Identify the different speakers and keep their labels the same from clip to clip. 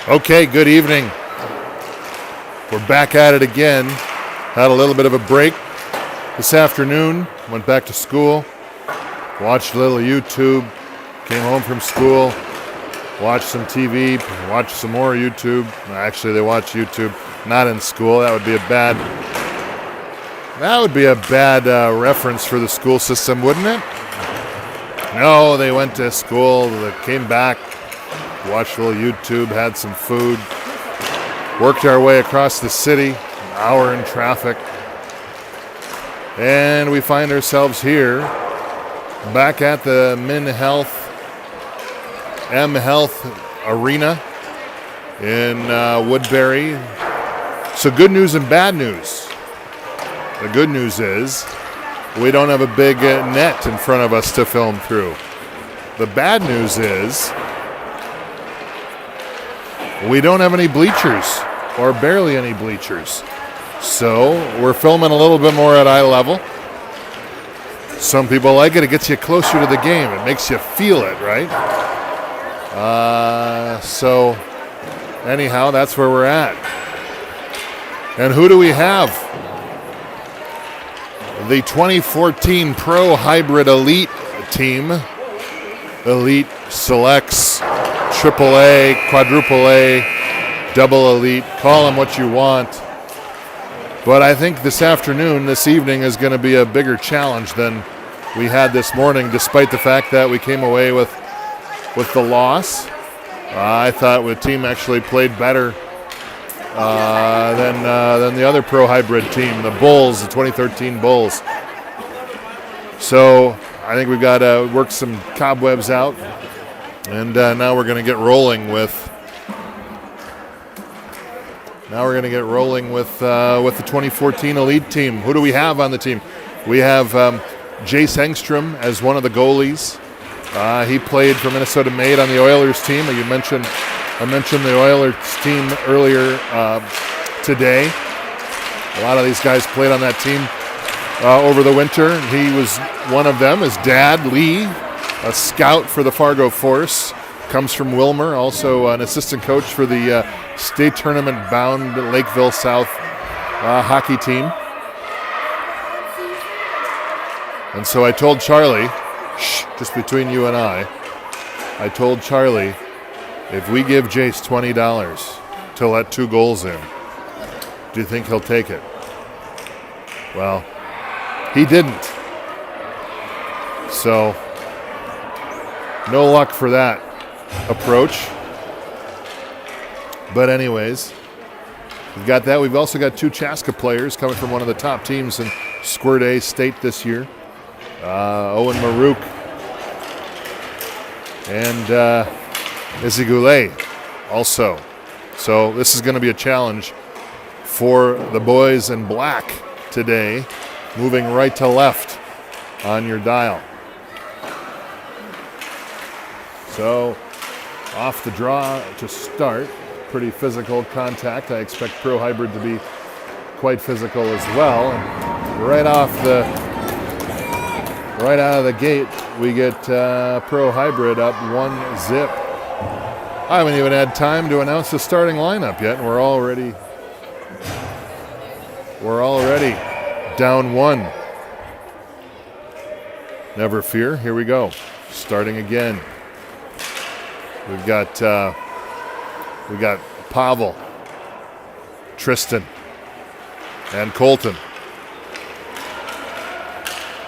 Speaker 1: Okay, good evening. We're back at it again. Had a little bit of a break this afternoon. Went back to school. Watched a little YouTube. Came home from school. Watched some TV. Watched some more YouTube. Actually, they watch YouTube not in school. That would be a bad reference for the school system, wouldn't it? No, they went to school. They came back. Watched a little YouTube, had some food, worked our way across the city, an hour in traffic, and we find ourselves here back at the M Health Arena in Woodbury. So good news and bad news. The good news is we don't have a big net in front of us to film through. The bad news is we don't have any bleachers, or barely any bleachers. So we're filming a little bit more at eye level. Some people like it. It gets you closer to the game. It makes you feel it, right? So anyhow, that's where we're at. And who do we have? The 2014 Pro Hybrid Elite team. Elite selects AAA, quadruple A, double elite, call them what you want. But I think this evening is going to be a bigger challenge than we had this morning, despite the fact that we came away with the loss. I thought the team actually played better than the other Pro Hybrid team, the Bulls, the 2013 Bulls. So I think we've got to work some cobwebs out. And now we're going to get rolling with the 2014 Elite team. Who do we have on the team? We have Jace Engstrom as one of the goalies. He played for Minnesota Made on the Oilers team. I mentioned the Oilers team earlier today. A lot of these guys played on that team over the winter. He was one of them. His dad, Lee, a scout for the Fargo Force, comes from Wilmer, also an assistant coach for the state tournament-bound Lakeville South hockey team. And so I told Charlie, just between you and I told Charlie, if we give Jace $20 to let 2 goals in, do you think he'll take it? Well, he didn't. So no luck for that approach. But anyways, we've got that. We've also got 2 Chaska players coming from one of the top teams in Squirt A State this year. Owen Marouk and Izzy Goulet also. So this is going to be a challenge for the boys in black today, moving right to left on your dial. So, off the draw to start. Pretty physical contact. I expect Pro Hybrid to be quite physical as well. And right out of the gate, we get Pro Hybrid up 1-0. I haven't even had time to announce the starting lineup yet, and we're already down 1. Never fear. Here we go. Starting again. We've got Pavel, Tristan, and Colton.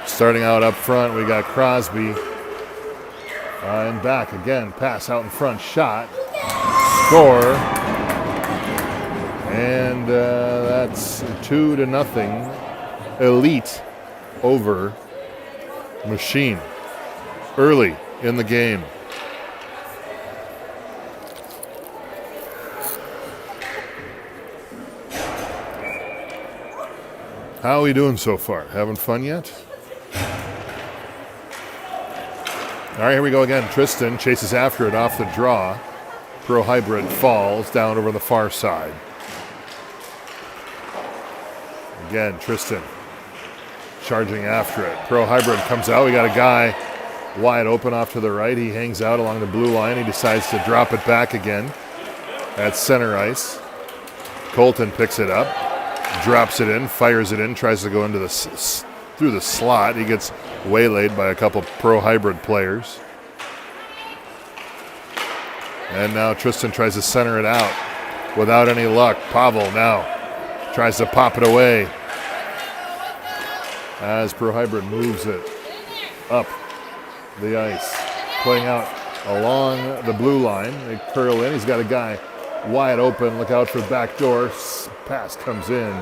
Speaker 1: Starting out up front, we got Crosby. And back again, pass out in front, shot, score. And that's 2-0. Elite over Machine early in the game. How are we doing so far? Having fun yet? All right, here we go again. Tristan chases after it off the draw. Pro Hybrid falls down over the far side. Again, Tristan charging after it. Pro Hybrid comes out. We got a guy wide open off to the right. He hangs out along the blue line. He decides to drop it back again. at center ice. Colton picks it up, drops it in, fires it in, tries to go into through the slot. He gets waylaid by a couple Pro Hybrid players. And now Tristan tries to center it out without any luck. Pavel now tries to pop it away as Pro Hybrid moves it up the ice, playing out along the blue line. They curl in. He's got a guy wide open. Look out for the back door. Pass comes in.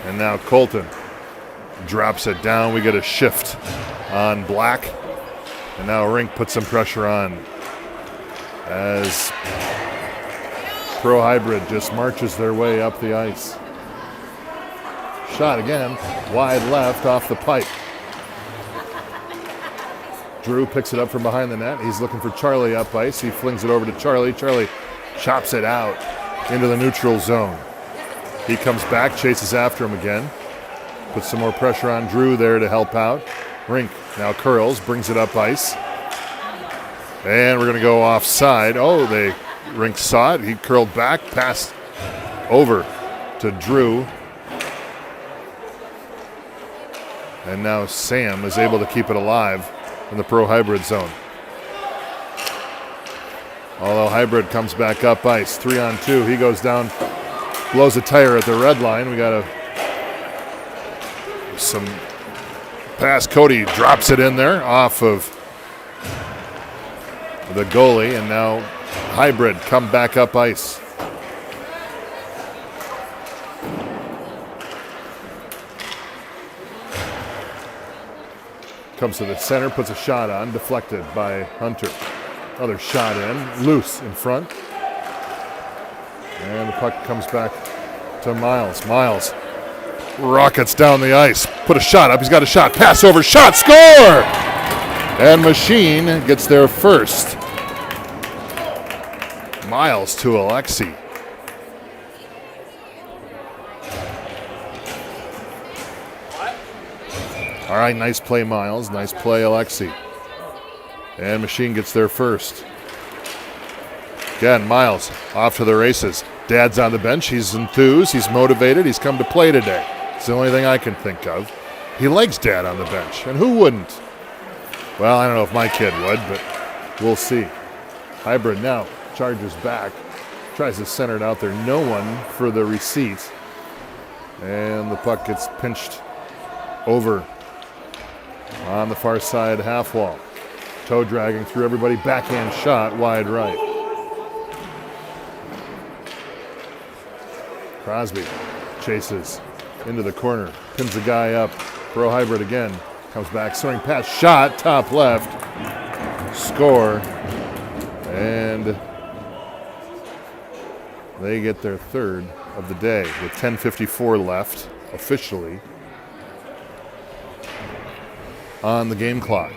Speaker 1: And now Colton drops it down. We get a shift on Black. And now Rink puts some pressure on as Pro Hybrid just marches their way up the ice. Shot again, wide left off the pipe. Drew picks it up from behind the net. He's looking for Charlie up ice. He flings it over to Charlie. Charlie chops it out into the neutral zone. He comes back, chases after him again. Puts some more pressure on Drew there to help out. Rink now curls, brings it up ice. And we're going to go offside. Oh, Rink saw it. He curled back, passed over to Drew. And now Sam is able to keep it alive in the Pro Hybrid zone. Although Hybrid comes back up ice, 3-on-2. He goes down, blows a tire at the red line. We got some pass. Cody drops it in there off of the goalie, and now Hybrid come back up ice. Comes to the center, puts a shot on, deflected by Hunter. Another shot in, loose in front. And the puck comes back to Miles. Miles rockets down the ice, put a shot up, he's got a shot, pass over, shot, score! And Machine gets there first. Miles to Alexi. All right, nice play, Miles. Nice play, Alexi. And Machine gets there first. Again, Miles off to the races. Dad's on the bench. He's enthused. He's motivated. He's come to play today. It's the only thing I can think of. He likes Dad on the bench, and who wouldn't? Well, I don't know if my kid would, but we'll see. Hybrid now charges back. Tries to center it out there. No one for the receipt. And the puck gets pinched over on the far side half wall. Toe dragging through everybody. Backhand shot wide right. Crosby chases into the corner. Pins the guy up. Pro Hybrid again. Comes back. Swing pass. Shot. Top left. Score. And they get their third of the day with 10:54 left officially on the game clock.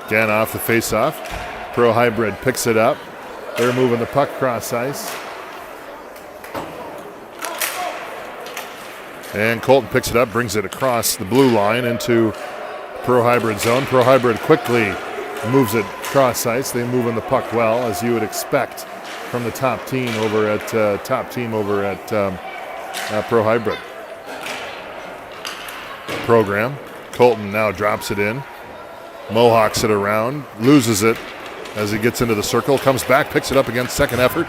Speaker 1: Again off the faceoff. Pro Hybrid picks it up. They're moving the puck cross ice. And Colton picks it up, brings it across the blue line into Pro Hybrid zone. Pro Hybrid quickly moves it cross ice. They move in the puck well, as you would expect from the top team over at Pro Hybrid. Program. Colton now drops it in. Mohawks it around, loses it as he gets into the circle, comes back, picks it up again, second effort.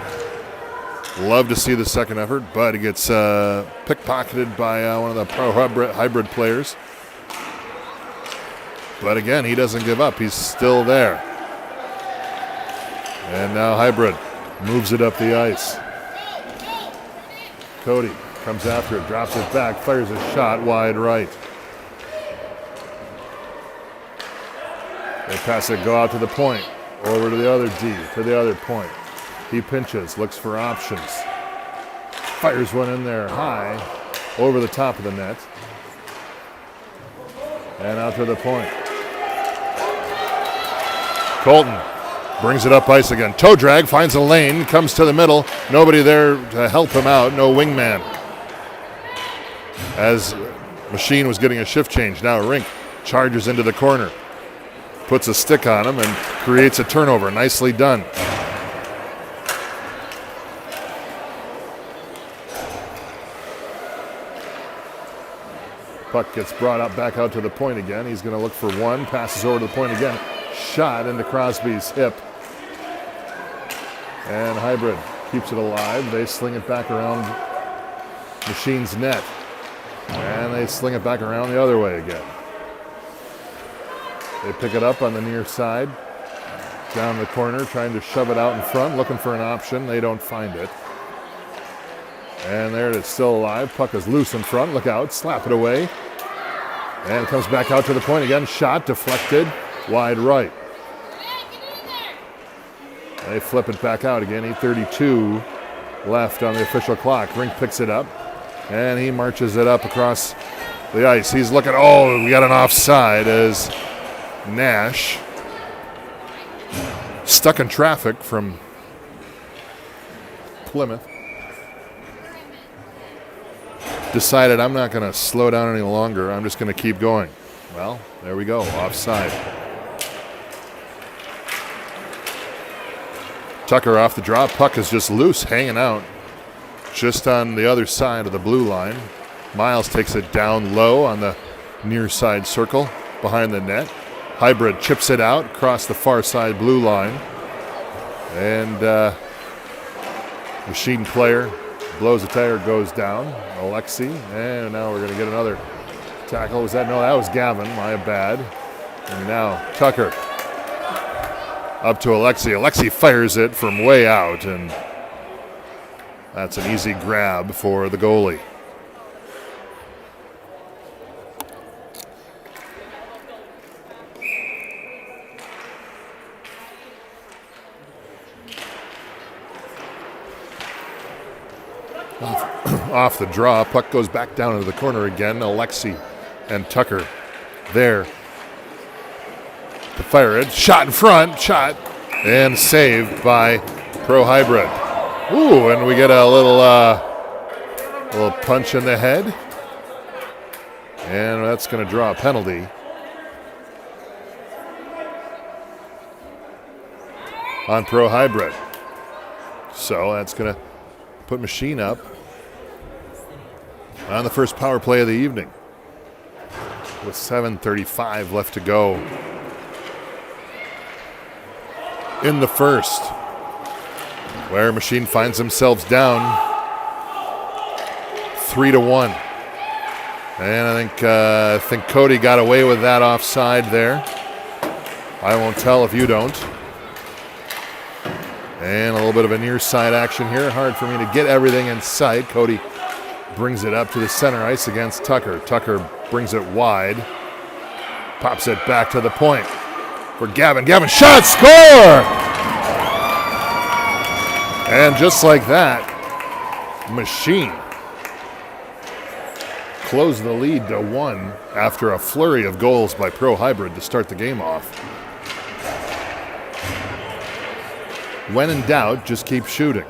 Speaker 1: Love to see the second effort, but he gets pickpocketed by one of the Pro Hybrid players. But again, he doesn't give up. He's still there. And now Hybrid moves it up the ice. Cody comes after it, drops it back, fires a shot wide right. They pass it, go out to the point, over to the other D, to the other point. He pinches, looks for options. Fires one in there high, over the top of the net. And out to the point. Colton brings it up ice again. Toe drag, finds a lane, comes to the middle. Nobody there to help him out, no wingman. as Machine was getting a shift change. Now Rink charges into the corner, puts a stick on him, and creates a turnover. Nicely done. Puck gets brought up back out to the point again. He's going to look for one. Passes over to the point again. Shot into Crosby's hip. And Hybrid keeps it alive. They sling it back around Machine's net. And they sling it back around the other way again. They pick it up on the near side. Down the corner, trying to shove it out in front, looking for an option. They don't find it. And there it is, still alive. Puck is loose in front. Look out, slap it away. And it comes back out to the point again. Shot deflected, wide right. They flip it back out again. 8:32 left on the official clock. Rink picks it up, and he marches it up across the ice. He's looking, we got an offside as Nash, stuck in traffic from Plymouth, decided I'm not going to slow down any longer. I'm just going to keep going. Well, there we go, offside. Tucker off the draw. Puck is just loose, hanging out just on the other side of the blue line. Miles takes it down low on the near side circle behind the net. Hybrid chips it out across the far side blue line. And Machine player blows the tire, goes down. Alexi, and now we're going to get another tackle. Was that? No, that was Gavin. My bad. And now Tucker up to Alexi. Alexi fires it from way out, and that's an easy grab for the goalie. Off the draw, puck goes back down into the corner again. Alexi and Tucker there to fire it. Shot in front, and saved by Pro Hybrid. Ooh, and we get a little punch in the head, and that's going to draw a penalty. On Pro Hybrid. So that's going to put Machine up on the first power play of the evening with 7:35 left to go in the first, where Machine finds themselves down 3-1. And I think Cody got away with that offside there. I won't tell if you don't. And a little bit of a near side action here. Hard for me to get everything in sight. Cody brings it up to the center ice against Tucker. Tucker brings it wide. Pops it back to the point for Gavin. Gavin shot, score! And just like that, Machine closed the lead to 1 after a flurry of goals by Pro Hybrid to start the game off. When in doubt, just keep shooting.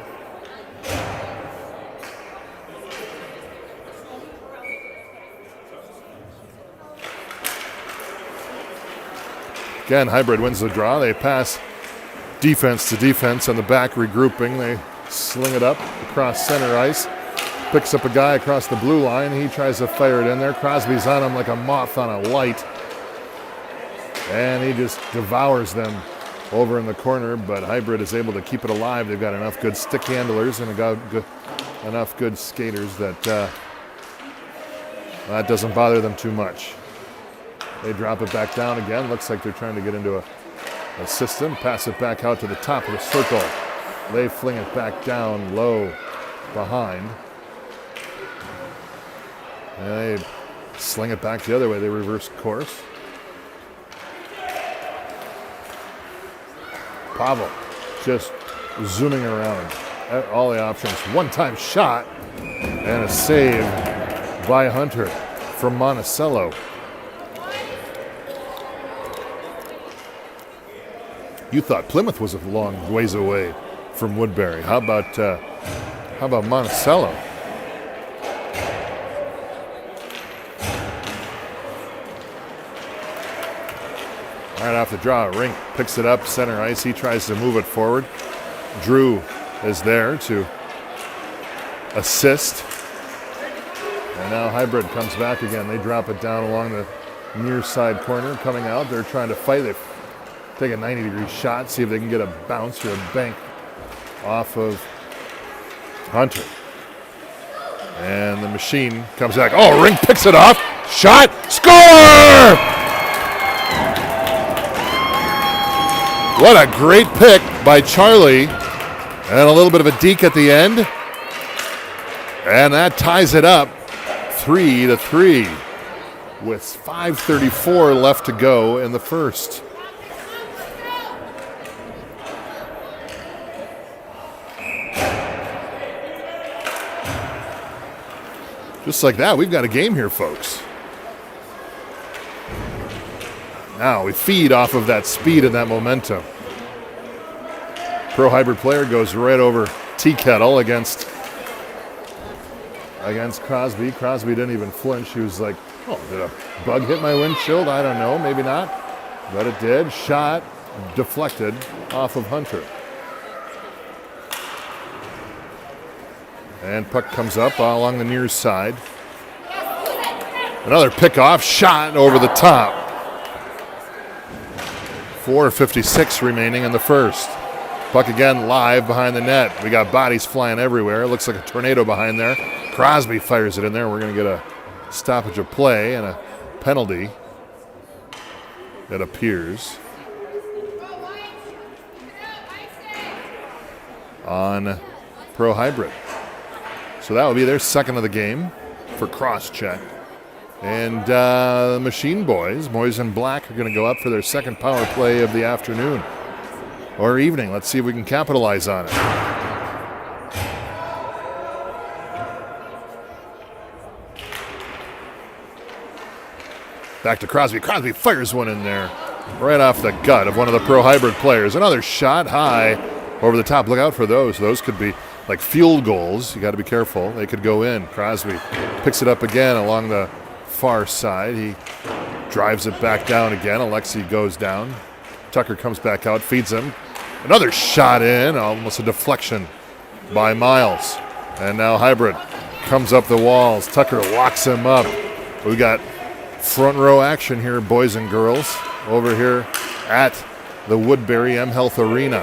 Speaker 1: Again, Hybrid wins the draw. They pass defense to defense on the back, regrouping. They sling it up across center ice. Picks up a guy across the blue line. He tries to fire it in there. Crosby's on him like a moth on a light. And he just devours them over in the corner, but Hybrid is able to keep it alive. They've got enough good stick handlers and enough good skaters that that doesn't bother them too much. They drop it back down again. Looks like they're trying to get into a system. Pass it back out to the top of the circle. They fling it back down low behind. And they sling it back the other way. They reverse course. Pavel just zooming around at all the options. One-time shot and a save by Hunter from Monticello. You thought Plymouth was a long ways away from Woodbury. How about Monticello? Right off the draw, Rink picks it up, center ice. He tries to move it forward. Drew is there to assist. And now Hybrid comes back again. They drop it down along the near side corner. Coming out, they're trying to fight. They take a 90-degree shot, see if they can get a bounce or a bank off of Hunter. And the machine comes back. Oh, Rink picks it off. Shot. Score! What a great pick by Charlie. And a little bit of a deke at the end. And that ties it up 3-3 with 5:34 left to go in the first. Just like that, we've got a game here, folks. Now we feed off of that speed and that momentum. Pro Hybrid player goes right over Tea Kettle against Crosby. Crosby didn't even flinch. He was like, oh, did a bug hit my windshield? I don't know, maybe not. But it did. Shot deflected off of Hunter. And puck comes up along the near side. Another pickoff, shot over the top. 4:56 remaining in the first. Puck again live behind the net. We got bodies flying everywhere. It looks like a tornado behind there. Crosby fires it in there. We're going to get a stoppage of play and a penalty, it appears, on Pro Hybrid. So that will be their second of the game for cross-check. And the Machine Boys in black, are going to go up for their second power play of the afternoon or evening. Let's see if we can capitalize on it. Back to Crosby. Crosby fires one in there right off the gut of one of the Pro Hybrid players. Another shot high over the top. Look out for those. Those could be like field goals. You got to be careful. They could go in. Crosby picks it up again along the far side. He drives it back down again. Alexi goes down. Tucker comes back out, feeds him. Another shot in, almost a deflection by Miles. And now Hybrid comes up the walls. Tucker locks him up. We got front row action here, boys and girls, over here at the Woodbury M Health Arena.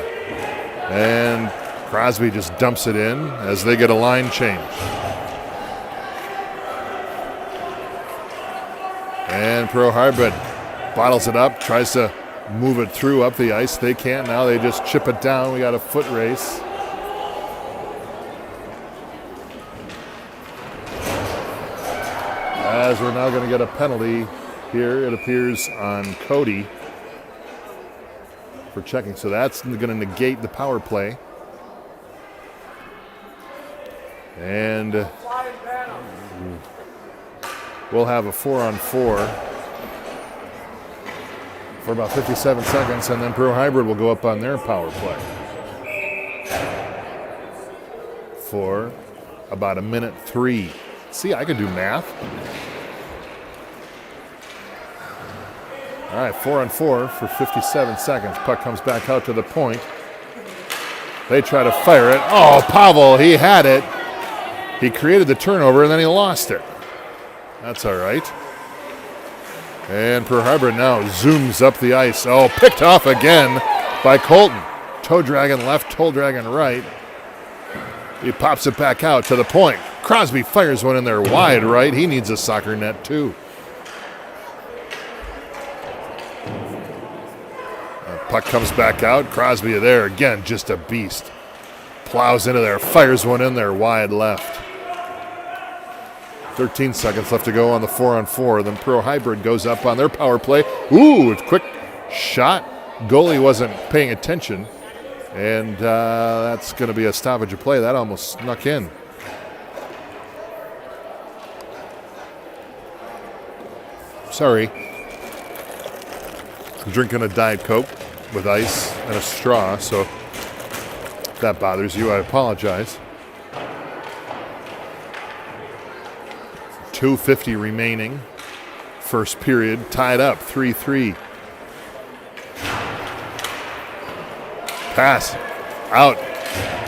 Speaker 1: And Crosby just dumps it in as they get a line change. And Pro Hybrid bottles it up, tries to move it through up the ice. They can't now. They just chip it down. We got a foot race. As we're now going to get a penalty here, it appears, on Cody for checking. So that's going to negate the power play. And we'll have a 4-on-4 for about 57 seconds, and then Pro Hybrid will go up on their power play for about 1:03. See, I can do math. All right, 4-on-4 for 57 seconds. Puck comes back out to the point. They try to fire it. Oh, Pavel, he had it. He created the turnover, and then he lost it. That's all right. And Pro Hybrid now zooms up the ice. Oh, picked off again by Colton. Toe dragging left, toe dragging right. He pops it back out to the point. Crosby fires one in there wide right. He needs a soccer net too. Puck comes back out. Crosby there again, just a beast. Plows into there, fires one in there wide left. 13 seconds left to go on the 4-on-4. Then Pro Hybrid goes up on their power play. Ooh, quick shot. Goalie wasn't paying attention. And that's going to be a stoppage of play. That almost snuck in. Sorry. I'm drinking a Diet Coke with ice and a straw, so if that bothers you, I apologize. 2:50 remaining. First period tied up 3-3. pass out.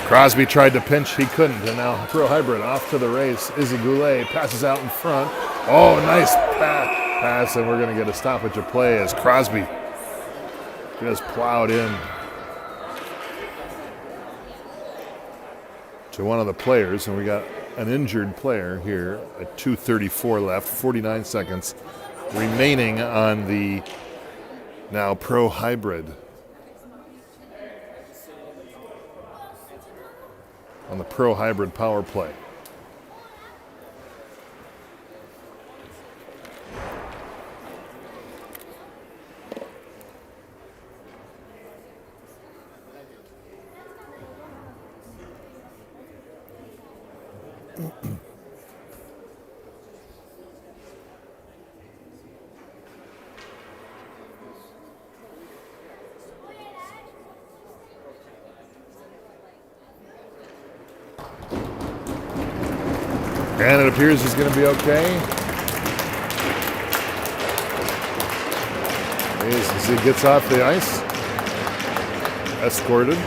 Speaker 1: Crosby tried to pinch, he couldn't, and now Pro Hybrid off to the race. Izzy Goulet passes out in front. Oh, nice pass, and we're going to get a stoppage of play as Crosby just plowed in to one of the players, and we got an injured player here at 2:34 left, 49 seconds remaining on the now Pro Hybrid. On the Pro Hybrid power play. And it appears he's going to be okay. As he gets off the ice, escorted.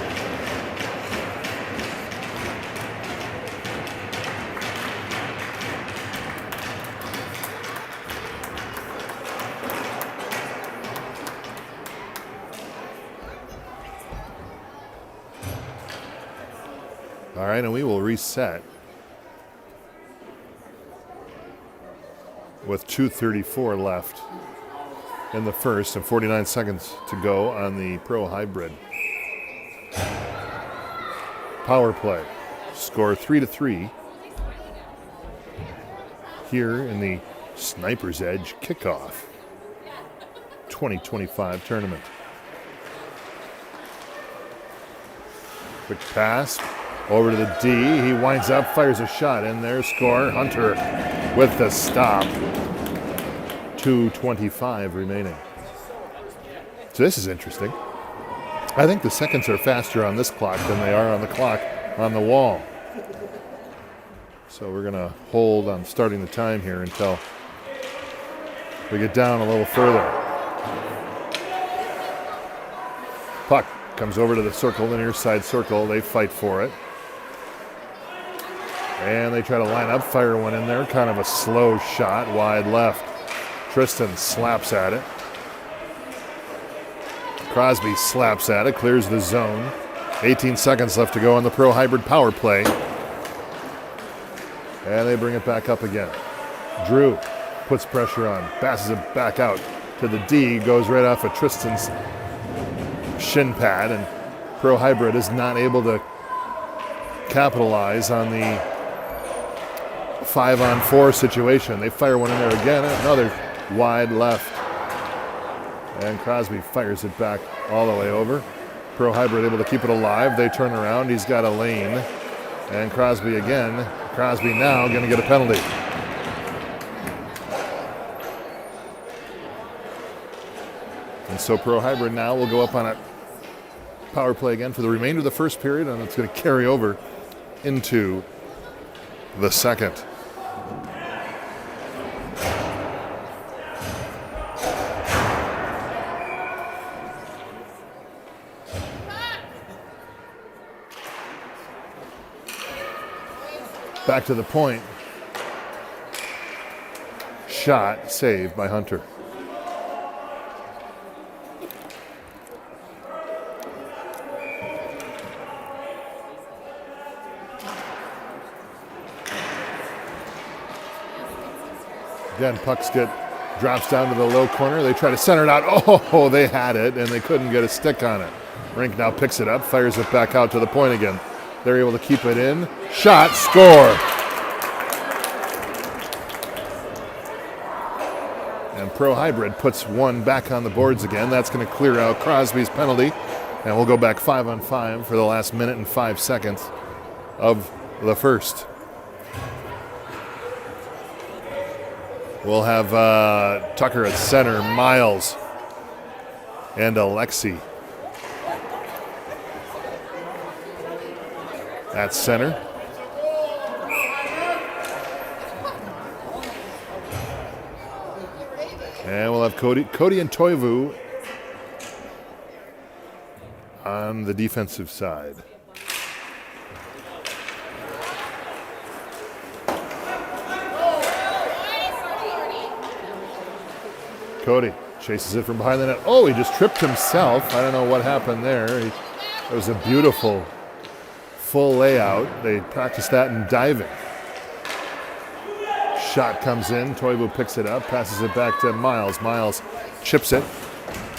Speaker 1: All right, and we will reset with 2:34 left in the first and 49 seconds to go on the Pro Hybrid power play. Score 3-3 here in the Sniper's Edge Kickoff 2025 tournament. Quick pass over to the D. He winds up, fires a shot in there. Score. Hunter with the stop. 2:25 remaining. So this is interesting. I think the seconds are faster on this clock than they are on the clock on the wall. So we're going to hold on starting the time here until we get down a little further. Puck comes over to the circle, the near side circle. They fight for it. And they try to line up, fire one in there. Kind of a slow shot, wide left. Tristan slaps at it. Crosby slaps at it, clears the zone. 18 seconds left to go on the Pro Hybrid power play. And they bring it back up again. Drew puts pressure on, passes it back out to the D, goes right off of Tristan's shin pad, and Pro Hybrid is not able to capitalize on the 5-on-4 situation. They fire one in there again, another wide left. And Crosby fires it back all the way over. Pro Hybrid able to keep it alive. They turn around, he's got a lane. And Crosby again. Crosby now going to get a penalty. And so Pro Hybrid now will go up on a power play again for the remainder of the first period, and it's going to carry over into the second. Back to the point. Shot saved by Hunter. Again, pucks drops down to the low corner. They try to center it out. Oh, they had it, and they couldn't get a stick on it. Rink now picks it up, fires it back out to the point again. They're able to keep it in. Shot, score. And Pro Hybrid puts one back on the boards again. That's going to clear out Crosby's penalty. And we'll go back 5-on-5 for the last minute and 5 seconds of the first. We'll have Tucker at center, Miles, and Alexi at center. And we'll have Cody and Toivu on the defensive side. Cody chases it from behind the net. Oh, he just tripped himself. I don't know what happened there. It was a beautiful full layout. They practiced that in diving. Shot comes in. Toivu picks it up, passes it back to Miles. Miles chips it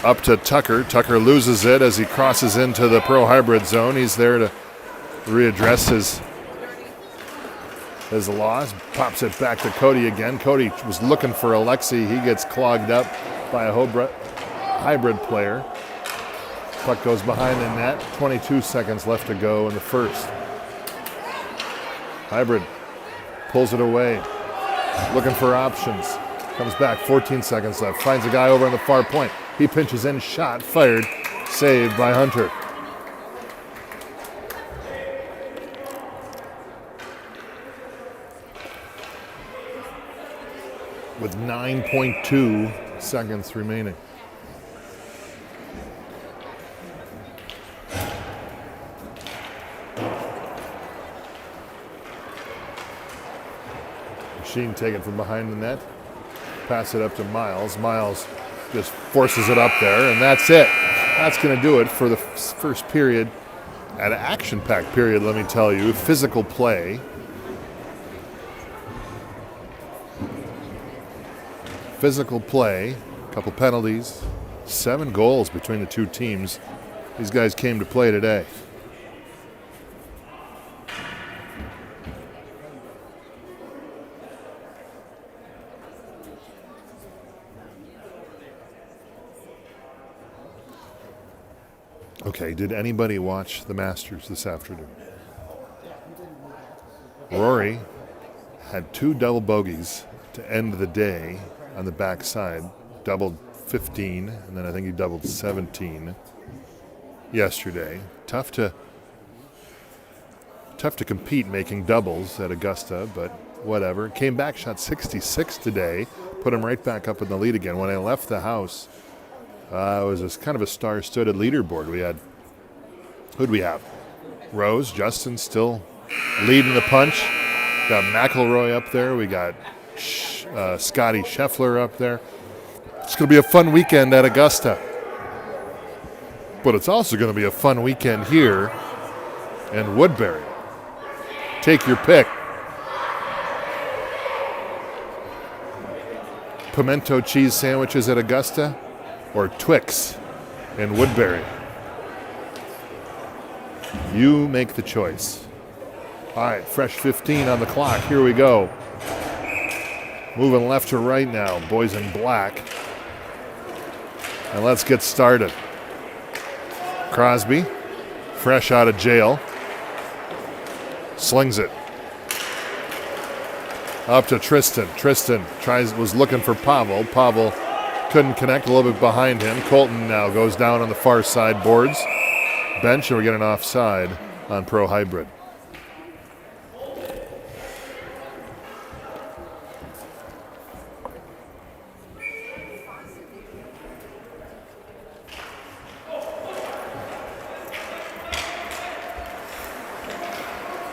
Speaker 1: up to Tucker. Tucker loses it as he crosses into the Pro Hybrid zone. He's there to readdress his loss. Pops it back to Cody again. Cody was looking for Alexi. He gets clogged up by a Hybrid player. Puck goes behind the net. 22 seconds left to go in the first. Hybrid pulls it away. Looking for options. Comes back, 14 seconds left. Finds a guy over on the far point. He pinches in, shot, fired, saved by Hunter. With 9.2 seconds remaining. Machine taken from behind the net. Pass it up to Miles. Miles just forces it up there, and that's it. That's going to do it for the first period. An action-packed period, let me tell you. Physical play. Physical play. A couple penalties. 7 goals between the two teams. These guys came to play today. Okay, did anybody watch the Masters this afternoon? Rory had 2 double bogeys to end the day on the backside. Doubled 15, and then I think he doubled 17 yesterday. Tough to compete making doubles at Augusta, but whatever. Came back, shot 66 today, put him right back up in the lead again. When I left the house, it was kind of a star-studded leaderboard. Who'd we have? Rose, Justin still leading the punch. Got McElroy up there. We got Scotty Scheffler up there. It's going to be a fun weekend at Augusta. But it's also going to be a fun weekend here in Woodbury. Take your pick. Pimento cheese sandwiches at Augusta or Twix in Woodbury. You make the choice. All right, fresh 15 on the clock. Here we go. Moving left to right now, boys in black. And let's get started. Crosby, fresh out of jail. Slings it. Up to Tristan. Tristan was looking for Pavel. Pavel couldn't connect, a little bit behind him. Colton now goes down on the far side boards. Bench, and we get an offside on Pro Hybrid.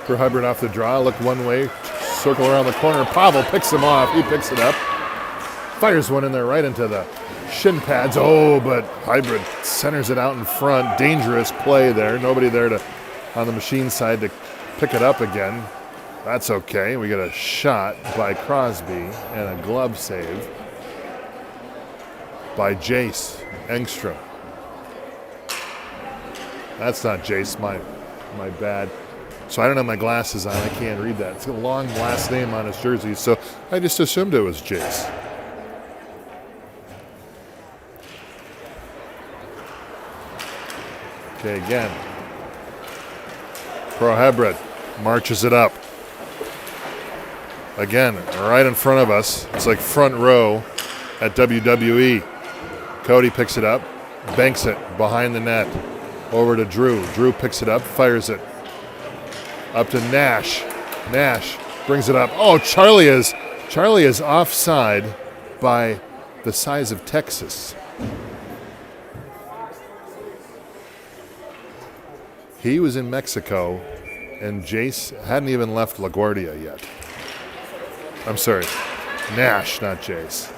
Speaker 1: Pro Hybrid off the draw, look one way, circle around the corner. Pavel picks him off. He picks it up. Fires one in there right into the shin pads. Oh, but Hybrid centers it out in front. Dangerous play there. Nobody there on the machine side to pick it up again. That's okay. We get a shot by Crosby and a glove save by Jace Engstrom. That's not Jace, my bad. So I don't have my glasses on. I can't read that. It's a long last name on his jersey, so I just assumed it was Jace. Okay, again. Pro Hybrid marches it up. Again, right in front of us. It's like front row at WWE. Cody picks it up, banks it behind the net. Over to Drew. Drew picks it up, fires it. Up to Nash. Nash brings it up. Oh, Charlie is offside by the size of Texas. He was in Mexico, and Jace hadn't even left LaGuardia yet. I'm sorry, Nash, not Jace.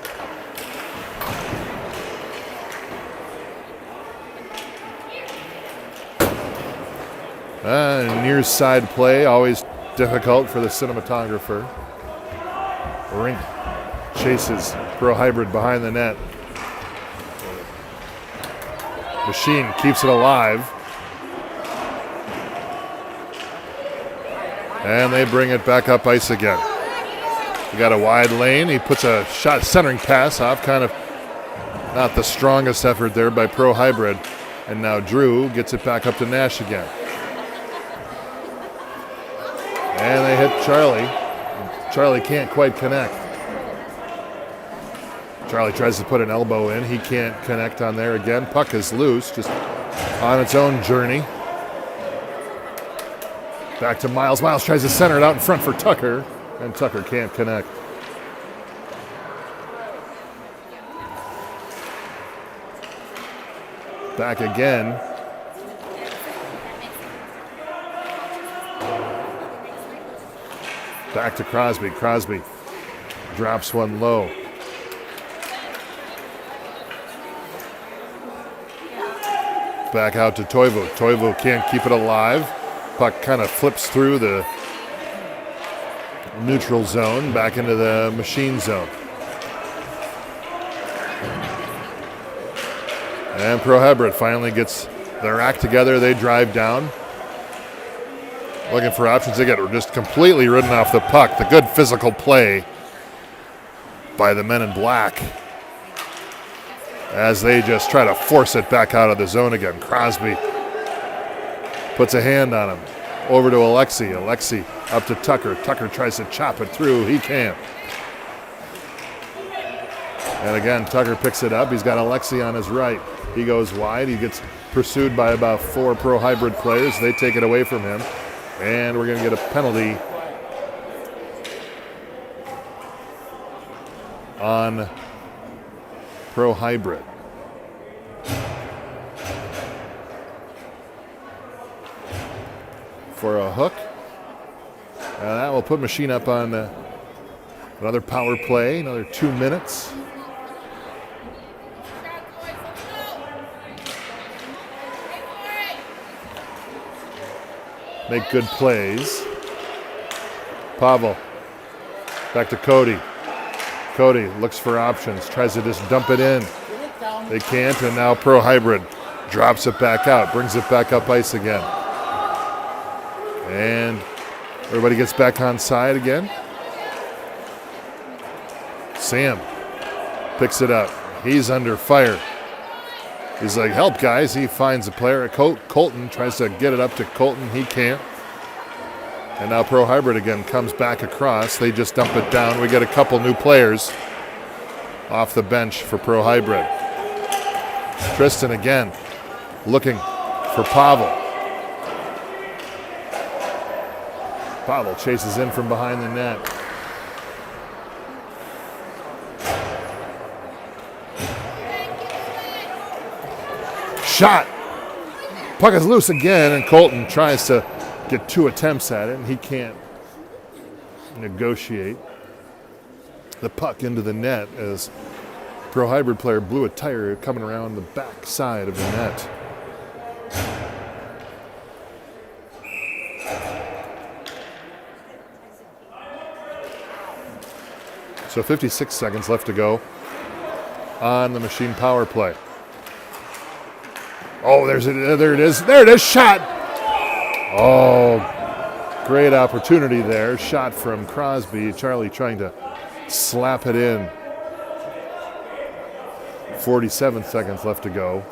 Speaker 1: Near side play, always difficult for the cinematographer. Rink chases Pro Hybrid behind the net. Machine keeps it alive. And they bring it back up ice again. We got a wide lane. He puts a shot centering pass off, kind of not the strongest effort there by Pro Hybrid. And now Drew gets it back up to Nash again. And they hit Charlie. Charlie can't quite connect. Charlie tries to put an elbow in. He can't connect on there again. Puck is loose, just on its own journey. Back to Miles. Miles tries to center it out in front for Tucker, and Tucker can't connect. Back again. Back to Crosby. Crosby drops one low. Back out to Toivo. Toivo can't keep it alive. Puck kind of flips through the neutral zone back into the machine zone. And Pro Hybrid finally gets their act together. They drive down. Looking for options. They get just completely ridden off the puck. The good physical play by the men in black as they just try to force it back out of the zone again. Crosby puts a hand on him. Over to Alexi. Alexi up to Tucker. Tucker tries to chop it through. He can't. And again, Tucker picks it up. He's got Alexi on his right. He goes wide. He gets pursued by about 4 Pro Hybrid players. They take it away from him. And we're going to get a penalty on Pro Hybrid. For a hook. That will put Machine up on another power play, another 2 minutes. Make good plays. Pavel. Back to Cody. Cody looks for options, tries to just dump it in. They can't, and now Pro Hybrid drops it back out, brings it back up ice again. And everybody gets back on side again. Sam picks it up. He's under fire. He's like, help, guys. He finds a player. Colton tries to get it up to Colton. He can't. And now Pro Hybrid again comes back across. They just dump it down. We get a couple new players off the bench for Pro Hybrid. Tristan again looking for Pavel. Pavel chases in from behind the net. Shot. Puck is loose again, and Colton tries to get 2 attempts at it, and he can't negotiate the puck into the net as Pro Hybrid player blew a tire coming around the back side of the net. So 56 seconds left to go on the Machine power play. Oh, there it is. There it is. Shot. Oh, great opportunity there. Shot from Crosby. Charlie trying to slap it in. 47 seconds left to go.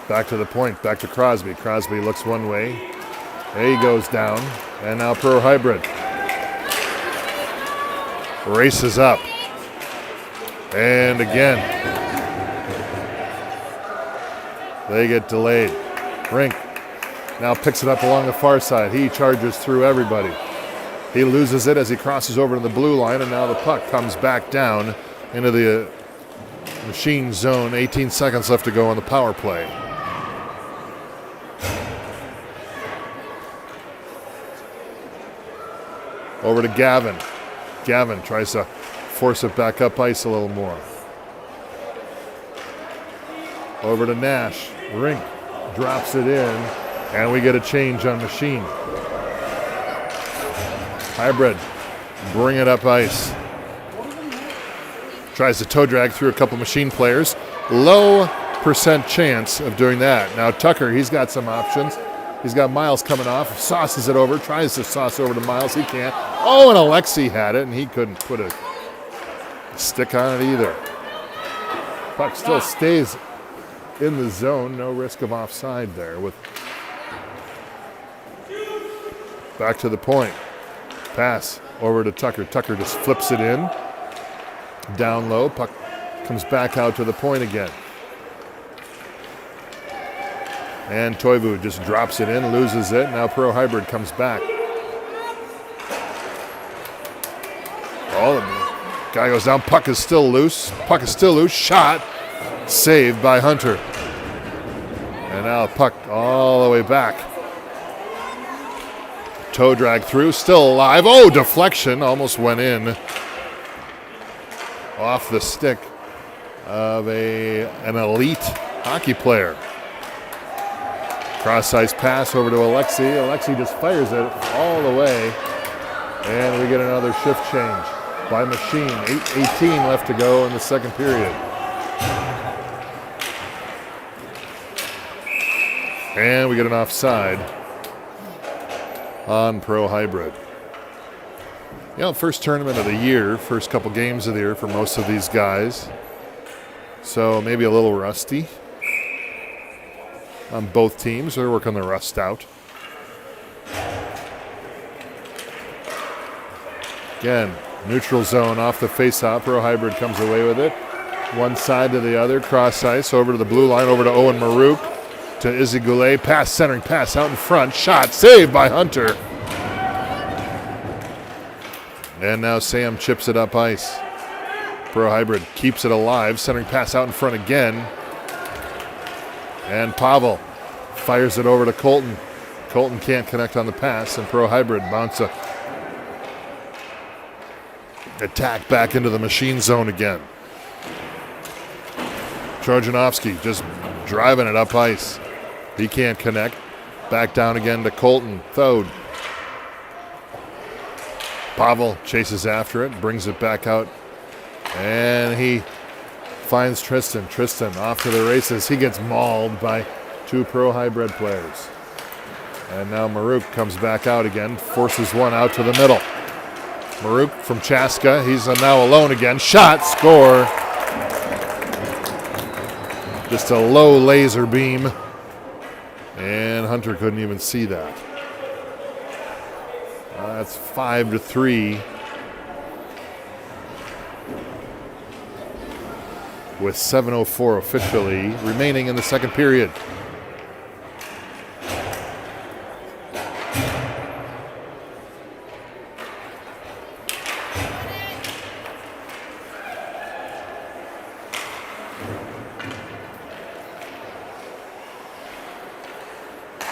Speaker 1: Back to the point. Back to Crosby. Crosby looks one way. He goes down. And now Pro Hybrid races up. And again, they get delayed. Rink now picks it up along the far side. He charges through everybody. He loses it as he crosses over to the blue line, and now the puck comes back down into the Machine zone, 18 seconds left to go on the power play. Over to Gavin. Gavin tries to force it back up ice a little more. Over to Nash. Rink drops it in, and we get a change on Machine. Hybrid, bring it up ice. Tries to toe drag through a couple Machine players. Low percent chance of doing that. Now Tucker, he's got some options. He's got Miles coming off, sauces it over, tries to sauce over to Miles. He can't. Oh, and Alexi had it, and he couldn't put a stick on it either. Puck still stays in the zone. No risk of offside there. With back to the point. Pass over to Tucker. Tucker just flips it in. Down low. Puck comes back out to the point again. And Toivu just drops it in, loses it. Now Pro Hybrid comes back. Oh, the guy goes down. Puck is still loose. Puck is still loose. Shot. Saved by Hunter. And now puck all the way back. Toe drag through. Still alive. Oh, deflection. Almost went in. Off the stick of an elite hockey player. Cross-ice pass over to Alexi. Alexi just fires it all the way. And we get another shift change by Machine. 8:18 left to go in the second period. And we get an offside on Pro Hybrid. You know, first tournament of the year, first couple games of the year for most of these guys. So maybe a little rusty on both teams. They're working the rust out. Again, neutral zone off the faceoff. Pro Hybrid comes away with it. One side to the other, cross ice, over to the blue line, over to Owen Marouk, to Izzy Goulet. Pass, centering pass out in front. Shot, saved by Hunter. And now Sam chips it up ice. Pro Hybrid keeps it alive. Centering pass out in front again. And Pavel fires it over to Colton. Colton can't connect on the pass, and Pro Hybrid mounts a attack back into the Machine zone again. Trojanovsky just driving it up ice. He can't connect. Back down again to Colton. Thode. Pavel chases after it, brings it back out, and he finds Tristan. Tristan off to the races. He gets mauled by two Pro Hybrid players. And now Marouk comes back out again, forces one out to the middle. Marouk from Chaska. He's now alone again. Shot, score. Just a low laser beam. And Hunter couldn't even see that. That's 5-3. With 7:04 officially remaining in the second period.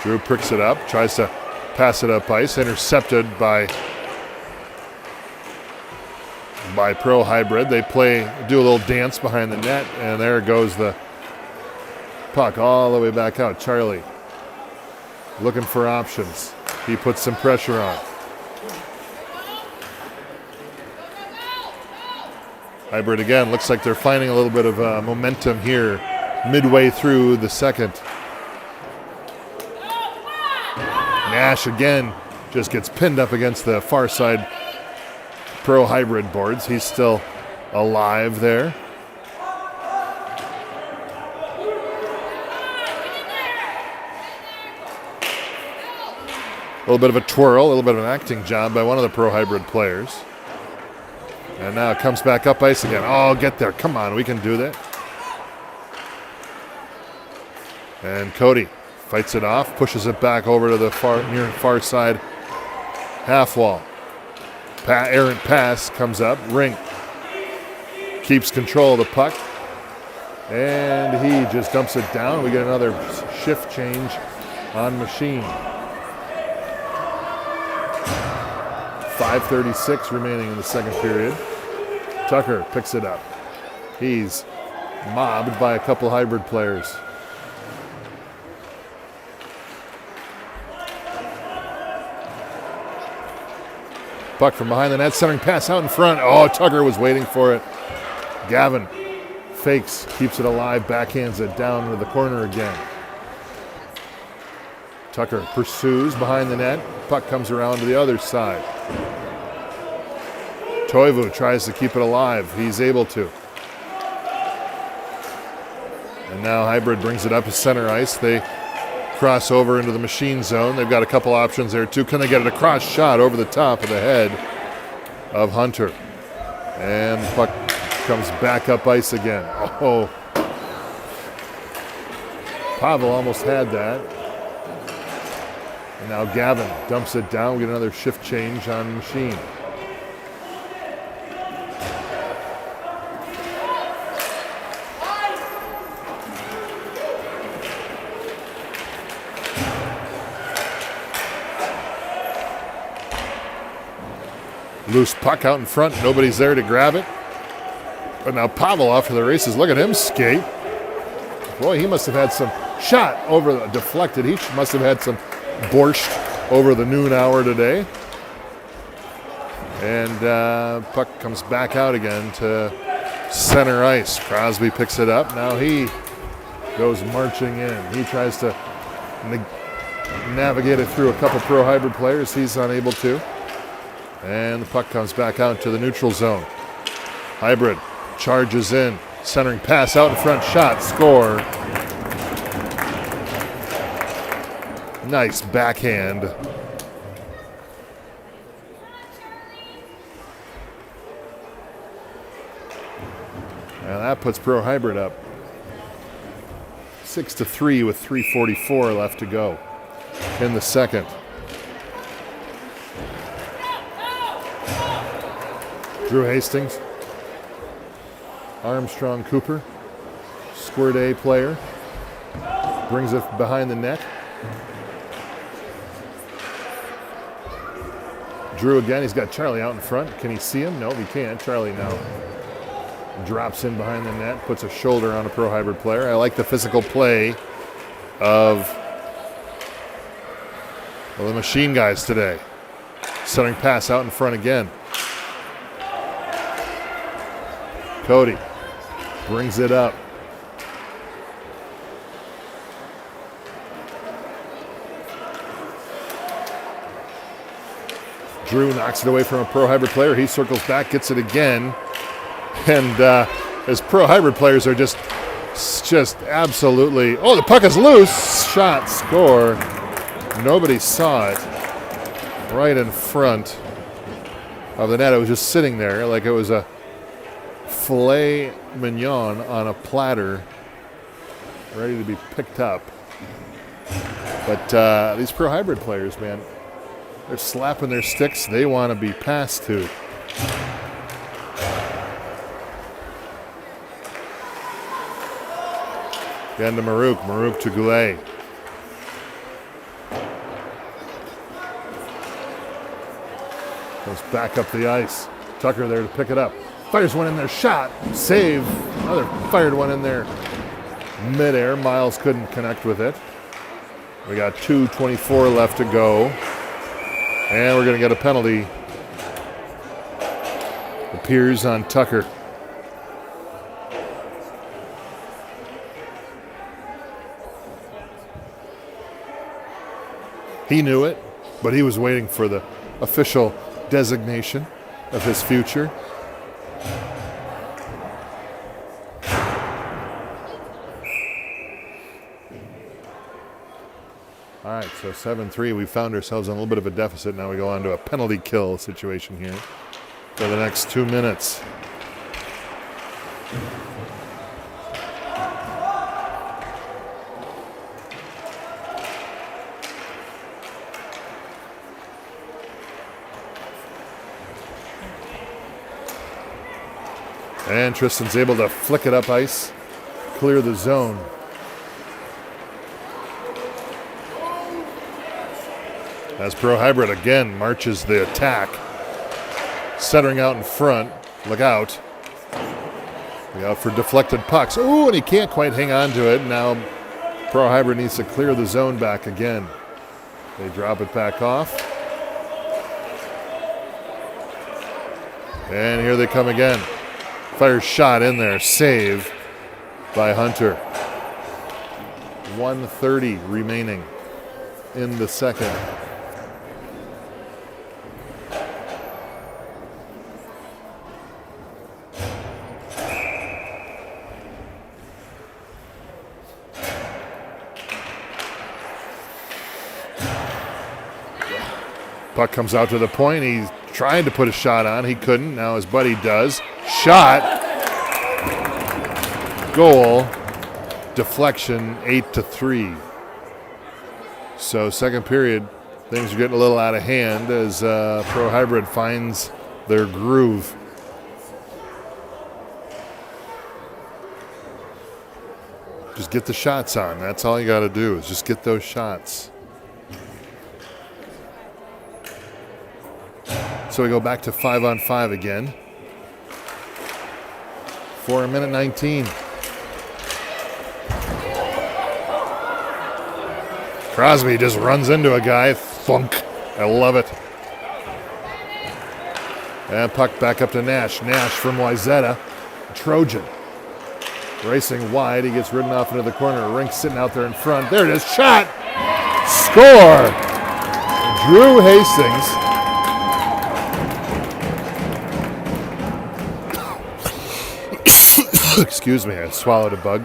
Speaker 1: Drew pricks it up, tries to pass it up ice, intercepted by Pro Hybrid. They do a little dance behind the net, and there goes the puck all the way back out. Charlie looking for options. He puts some pressure on. Hybrid again, looks like they're finding a little bit of momentum here midway through the second. Nash again just gets pinned up against the far side Pro Hybrid boards. He's still alive there. A little bit of a twirl, a little bit of an acting job by one of the Pro Hybrid players. And now it comes back up ice again. Oh, get there. Come on, we can do that. And Cody fights it off, pushes it back over to the far side half wall. Errant pass comes up. Rink keeps control of the puck. And he just dumps it down. We get another shift change on Machine. 5:36 remaining in the second period. Tucker picks it up. He's mobbed by a couple Hybrid players. Puck from behind the net, centering pass out in front. Oh, Tucker was waiting for it. Gavin fakes, keeps it alive, backhands it down into the corner again. Tucker pursues behind the net. Puck comes around to the other side. Toivu tries to keep it alive. He's able to. And now Hybrid brings it up to center ice. They cross over into the Machine zone. They've got a couple options there too. Can they get it across shot over the top of the head of Hunter? And puck comes back up ice again. Oh, Pavel almost had that. And now Gavin dumps it down. We get another shift change on Machine. Loose puck out in front. Nobody's there to grab it. But now Pavel off to the races. Look at him skate. Boy, he must have had some shot over the deflected. He must have had some borscht over the noon hour today. And puck comes back out again to center ice. Crosby picks it up. Now he goes marching in. He tries to navigate it through a couple pro Hybrid players. He's unable to. And the puck comes back out to the neutral zone. Hybrid charges in. Centering pass out in front. Shot. Score. Nice backhand. And that puts Pro Hybrid up 6-3 with 3:44 left to go in the second. Drew Hastings, Armstrong Cooper, Squirt A player, brings it behind the net. Drew again, he's got Charlie out in front. Can he see him? No, he can't. Charlie now drops in behind the net, puts a shoulder on a Pro Hybrid player. I like the physical play of the Machine guys today. Centering pass out in front again. Cody brings it up. Drew knocks it away from a Pro Hybrid player. He circles back, gets it again. And his Pro Hybrid players are just absolutely... Oh, the puck is loose. Shot, score. Nobody saw it right in front of the net. It was just sitting there like it was a filet mignon on a platter ready to be picked up. But these Pro Hybrid players, man, they're slapping their sticks. They want to be passed to. Again to Maruk. Maruk to Goulet. Goes back up the ice. Tucker there to pick it up. Fires one in there. Shot. Save. Another fired one in there. Midair. Miles couldn't connect with it. We got 2:24 left to go. And we're going to get a penalty. Appears on Tucker. He knew it, but he was waiting for the official designation of his future. All right, so 7-3. We found ourselves in a little bit of a deficit. Now we go on to a penalty kill situation here for the next 2 minutes. And Tristan's able to flick it up ice. clear the zone. As Pro Hybrid again marches the attack. Centering out in front. Look out. Look out for deflected pucks. Ooh, and he can't quite hang on to it. Now Pro Hybrid needs to clear the zone back again. They drop it back off. And here they come again. Fires shot in there. Save by Hunter. 1:30 remaining in the second. Puck comes out to the point. He's trying to put a shot on. He couldn't. Now his buddy does. Shot. Goal. Deflection, 8-3. So second period, things are getting a little out of hand as Pro Hybrid finds their groove. Just get the shots on. That's all you got to do is just get those shots. So we go back to 5-on-5 again. 4:19. Crosby just runs into a guy. Thunk. I love it. And puck back up to Nash. Nash from Wayzata. Trojan. Racing wide. He gets ridden off into the corner. Rink sitting out there in front. There it is. Shot. Score. Drew Hastings. Excuse me, I swallowed a bug.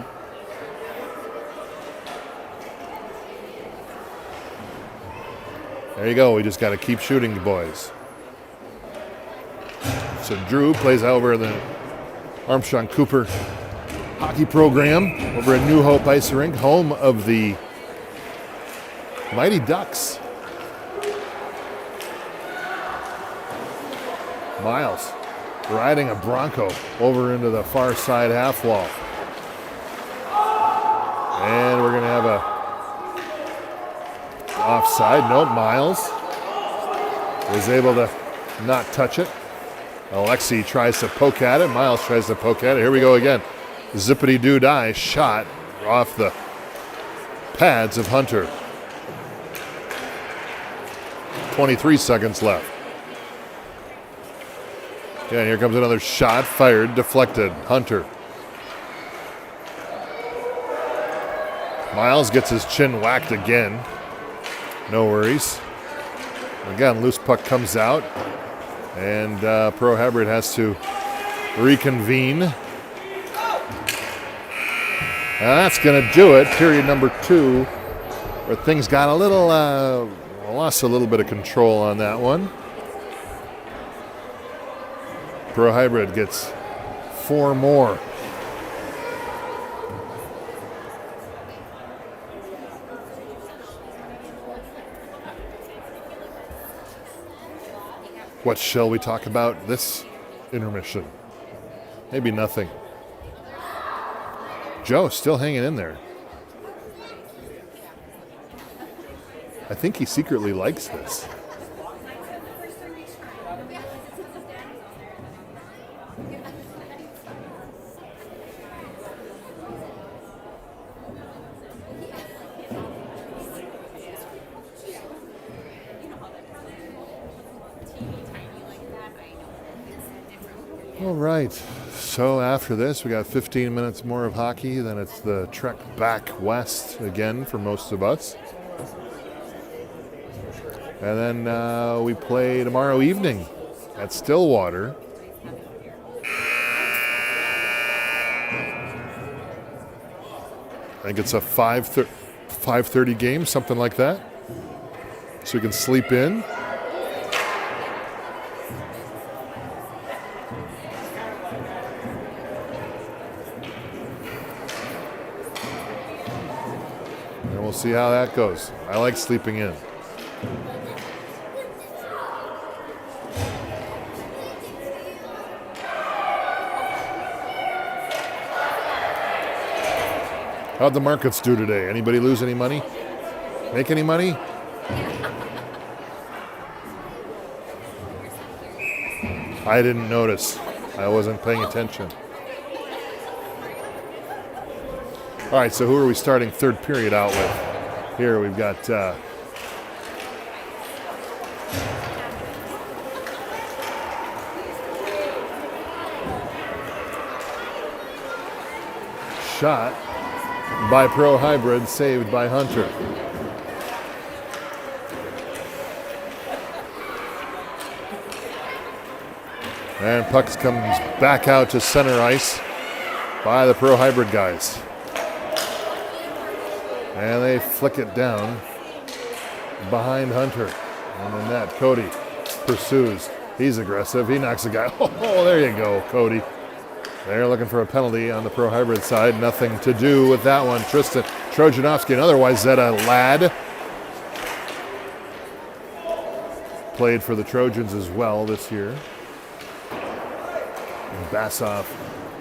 Speaker 1: There you go. We just got to keep shooting, boys. So Drew plays over the Armstrong Cooper hockey program over at New Hope Ice Rink, home of the Mighty Ducks. Miles riding a Bronco over into the far side half wall. And we're going to have a offside. Nope, Miles was able to not touch it. Alexi tries to poke at it. Miles tries to poke at it. Here we go again. Zippity-doo-dah shot off the pads of Hunter. 23 seconds left. Yeah, and here comes another shot, fired, deflected. Hunter. Miles gets his chin whacked again. No worries. Again, loose puck comes out, and Pro Hybrid has to reconvene. And that's going to do it. Period number 2, where things got a little, lost a little bit of control on that one. Pro Hybrid gets 4 more. What shall we talk about this intermission? Maybe nothing. Joe still hanging in there. I think he secretly likes this. All right, so after this, we got 15 minutes more of hockey, then it's the trek back west again for most of us. And then we play tomorrow evening at Stillwater. I think it's a 5:30 game, something like that. So we can sleep in. We'll see how that goes. I like sleeping in. How'd the markets do today? Anybody lose any money? Make any money? I didn't notice. I wasn't paying attention. All right, so who are we starting third period out with? Here we've got shot by Pro Hybrid, saved by Hunter. And pucks comes back out to center ice by the Pro Hybrid guys. And they flick it down behind Hunter. And then that Cody pursues. He's aggressive. He knocks the guy. Oh, there you go, Cody. They're looking for a penalty on the Pro Hybrid side. Nothing to do with that one. Tristan Trojanovsky, another Wayzata lad. Played for the Trojans as well this year. And Bassoff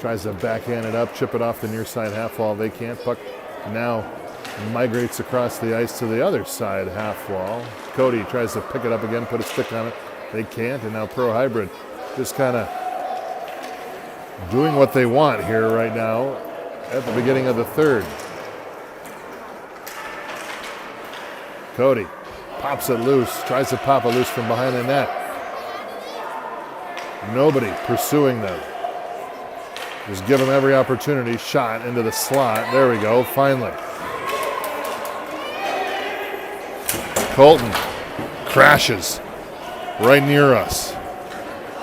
Speaker 1: tries to backhand it up, chip it off the near side half wall. They can't. Puck now migrates across the ice to the other side half wall. Cody tries to pick it up again, put a stick on it. They can't, and now Pro Hybrid just kind of doing what they want here right now at the beginning of the third. Cody pops it loose, tries to pop it loose from behind the net. Nobody pursuing them. Just give them every opportunity. Shot into the slot. There we go, finally. Colton crashes right near us.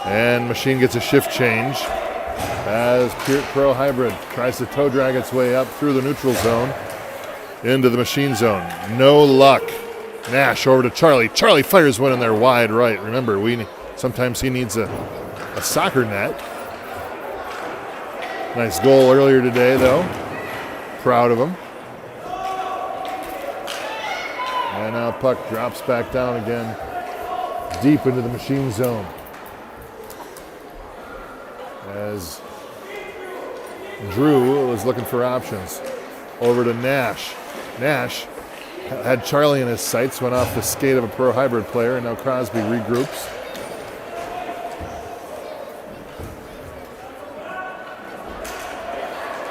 Speaker 1: And Machine gets a shift change as Pro Hybrid tries to toe drag its way up through the neutral zone into the Machine zone. No luck. Nash over to Charlie. Charlie fires one in there wide right. Remember, sometimes he needs a soccer net. Nice goal earlier today, though. Proud of him. And now puck drops back down again, deep into the Machine zone. As Drew was looking for options. Over to Nash. Nash had Charlie in his sights, went off the skate of a Pro Hybrid player, and now Crosby regroups.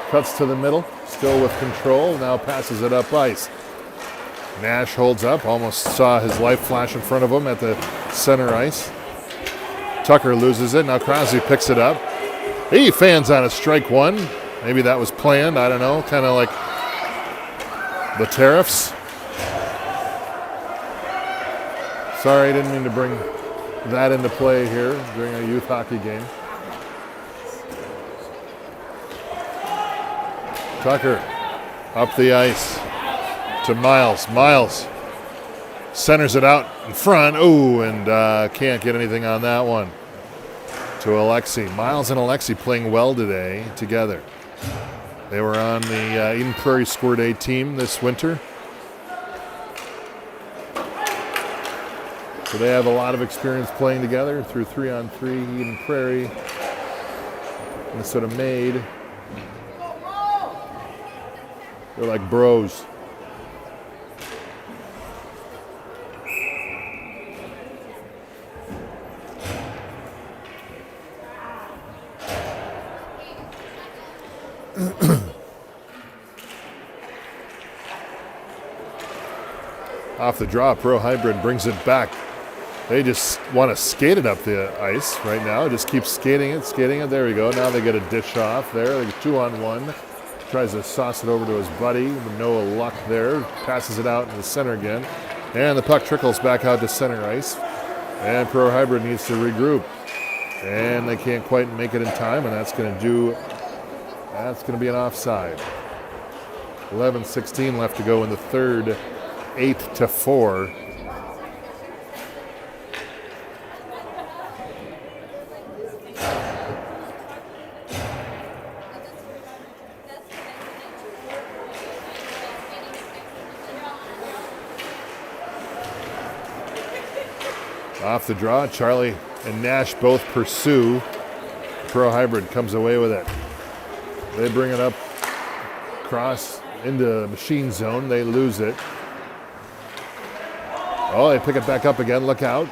Speaker 1: Cuts to the middle, still with control, now passes it up ice. Nash holds up, almost saw his life flash in front of him at the center ice. Tucker loses it, now Crosby picks it up. He fans on a strike one. Maybe that was planned, I don't know, kind of like the Tariffs. Sorry, I didn't mean to bring that into play here during a youth hockey game. Tucker up the ice to Miles. Miles centers it out in front. Ooh, and can't get anything on that one. To Alexi. Miles and Alexi playing well today together. They were on the Eden Prairie Squirt A team this winter. So they have a lot of experience playing together through 3-on-3, Eden Prairie, Minnesota Made. They're like bros. Off the draw, Pro Hybrid brings it back. They just want to skate it up the ice right now. Just keep skating it. There we go. Now they get a dish off there. They get 2-on-1. Tries to sauce it over to his buddy. No luck there. Passes it out in the center again. And the puck trickles back out to center ice. And Pro Hybrid needs to regroup. And they can't quite make it in time, and that's going to be an offside. 11:16 left to go in the third. 8-4. Off the draw, Charlie and Nash both pursue. Pro Hybrid comes away with it. They bring it up across into the machine zone. They lose it. Oh, they pick it back up again. Look out.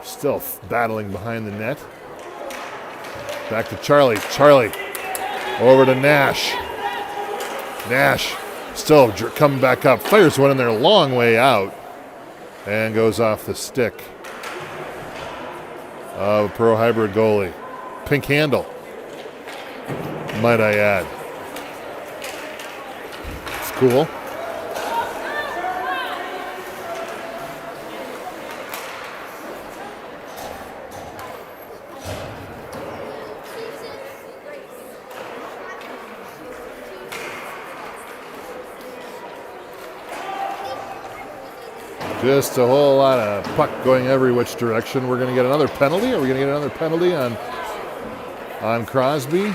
Speaker 1: Still battling behind the net. Back to Charlie. Charlie over to Nash. Nash still coming back up. Fires one in there a long way out and goes off the stick of Pro Hybrid goalie. Pink handle, might I add. It's cool. Just a whole lot of puck going every which direction. We're going to get another penalty. Are we going to get another penalty on Crosby?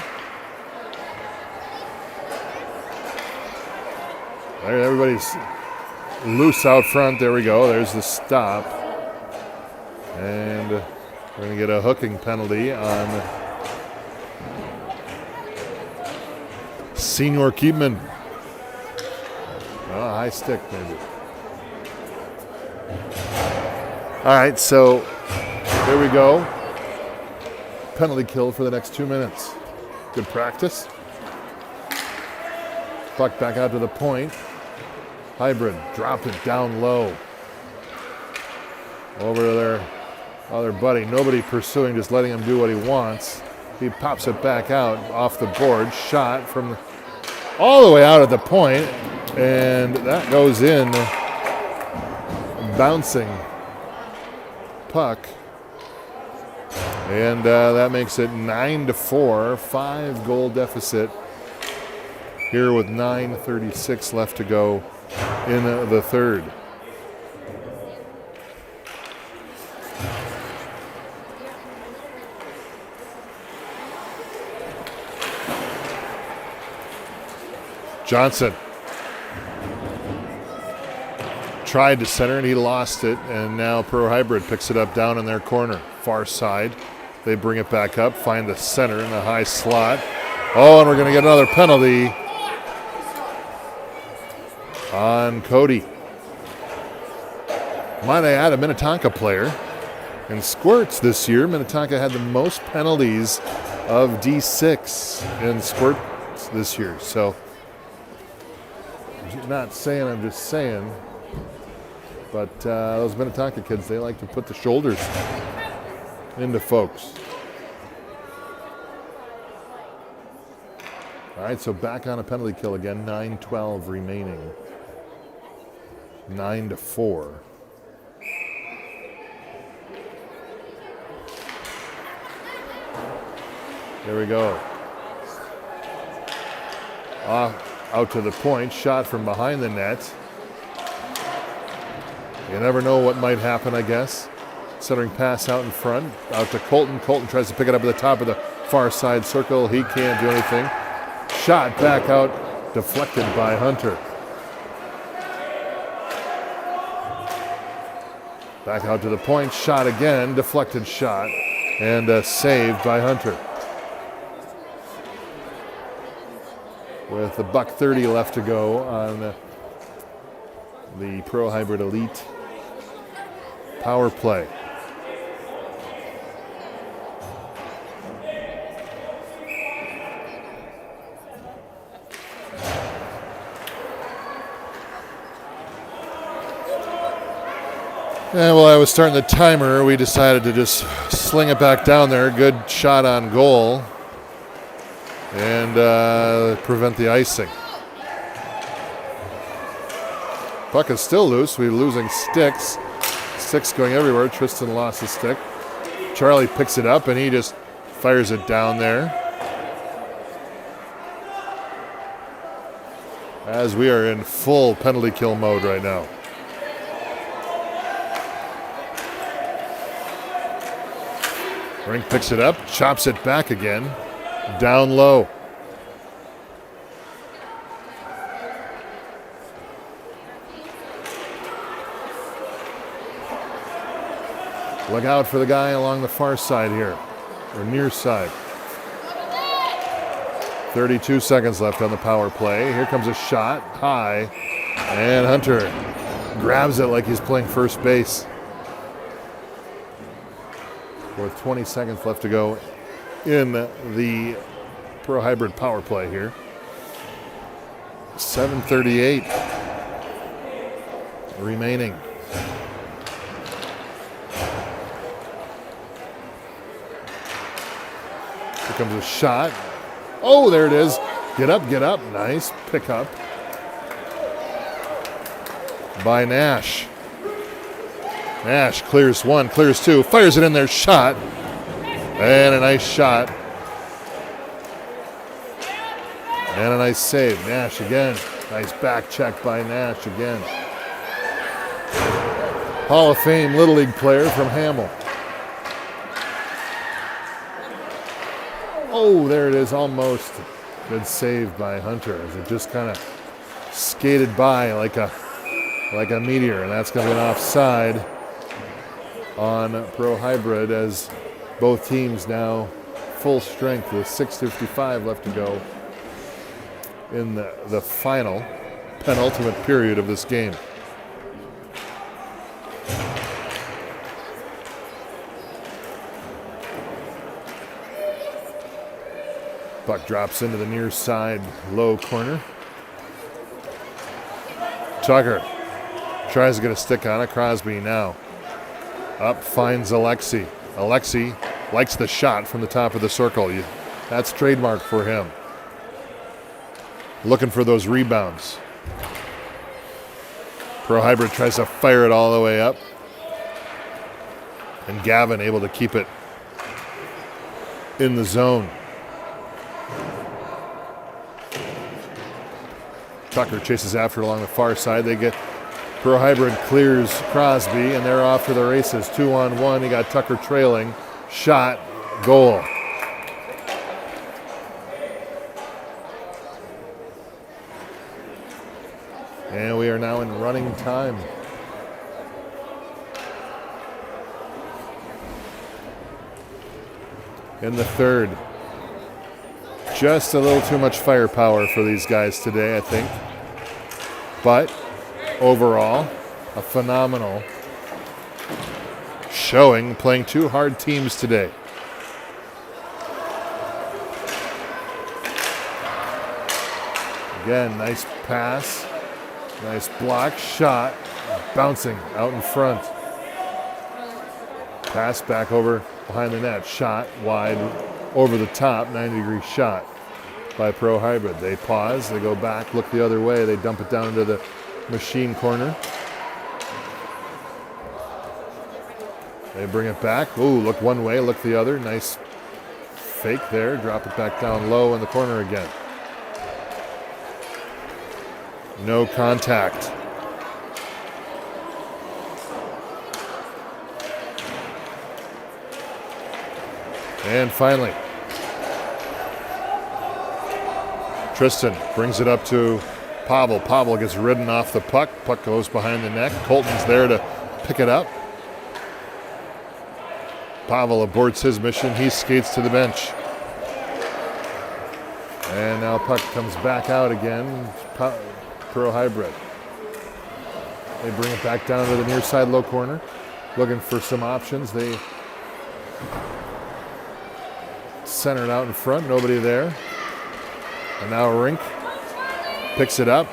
Speaker 1: There, everybody's loose out front. There we go. There's the stop. And we're going to get a hooking penalty on Senior Keepman. Oh, high stick maybe. All right, so there we go. Penalty kill for the next 2 minutes. Good practice. Puck back out to the point. Hybrid drop it down low. Over to their other buddy. Nobody pursuing, just letting him do what he wants. He pops it back out off the board. Shot from all the way out at the point, and that goes in. Bouncing puck, and that makes it 9-4, 5-goal deficit here with 9:36 left to go in the third. Johnson tried to center and he lost it, and now Pro Hybrid picks it up down in their corner, far side. They bring it back up, find the center in the high slot. Oh, and we're going to get another penalty on Cody. Might I add, a Minnetonka player. In squirts this year, Minnetonka had the most penalties of D6 in squirts this year. So, I'm not saying, I'm just saying. But those Minnetonka kids, they like to put the shoulders into folks. All right, so back on a penalty kill again. 9:12 remaining. 9-4. There we go. Out to the point. Shot from behind the net. You never know what might happen, I guess. Centering pass out in front, out to Colton. Colton tries to pick it up at the top of the far side circle. He can't do anything. Shot back out, deflected by Hunter. Back out to the point, shot again, deflected shot, and saved by Hunter. With a $1:30 left to go on the Pro Hybrid Elite power play. And while I was starting the timer, we decided to just sling it back down there. Good shot on goal. And prevent the icing. Puck is still loose. We're losing sticks. Sticks going everywhere. Tristan lost his stick. Charlie picks it up and he just fires it down there. As we are in full penalty kill mode right now. Rink picks it up, chops it back again, down low. Look out for the guy along the far side here, or near side. 32 seconds left on the power play. Here comes a shot, high, and Hunter grabs it like he's playing first base. With 20 seconds left to go in the Pro Hybrid power play here. 7:38 remaining. Here comes a shot. Oh, there it is. Get up, get up. Nice pickup by Nash. Nash clears one, clears two, fires it in there, shot. And a nice shot. And a nice save. Nash again. Nice back check by Nash again. Hall of Fame Little League player from Hamel. Oh, there it is, almost. Good save by Hunter as it just kind of skated by like a meteor, and that's going to be an offside on Pro Hybrid as both teams now full strength with 6:55 left to go in the final penultimate period of this game. Puck drops into the near side low corner. Tucker tries to get a stick on it. Crosby now up, finds Alexi. Alexi likes the shot from the top of the circle. That's trademark for him. Looking for those rebounds. Pro Hybrid tries to fire it all the way up. And Gavin able to keep it in the zone. Tucker chases after it along the far side. They get Pro Hybrid clears Crosby, and they're off to the races. 2-on-1. You got Tucker trailing. Shot, goal. And we are now in running time. In the third. Just a little too much firepower for these guys today, I think. But overall, a phenomenal showing, playing two hard teams today. Again, nice pass, nice block, shot, bouncing out in front. Pass back over behind the net, shot wide over the top, 90-degree shot by Pro Hybrid. They pause, they go back, look the other way, they dump it down into the machine corner. They bring it back. Ooh, look one way, look the other. Nice fake there. Drop it back down low in the corner again. No contact. And finally, Tristan brings it up to Pavel. Pavel gets ridden off the puck. Puck goes behind the net. Colton's there to pick it up. Pavel aborts his mission. He skates to the bench. And now puck comes back out again. Pro Hybrid. They bring it back down to the near side low corner. Looking for some options. They center it out in front. Nobody there. And now Rink picks it up.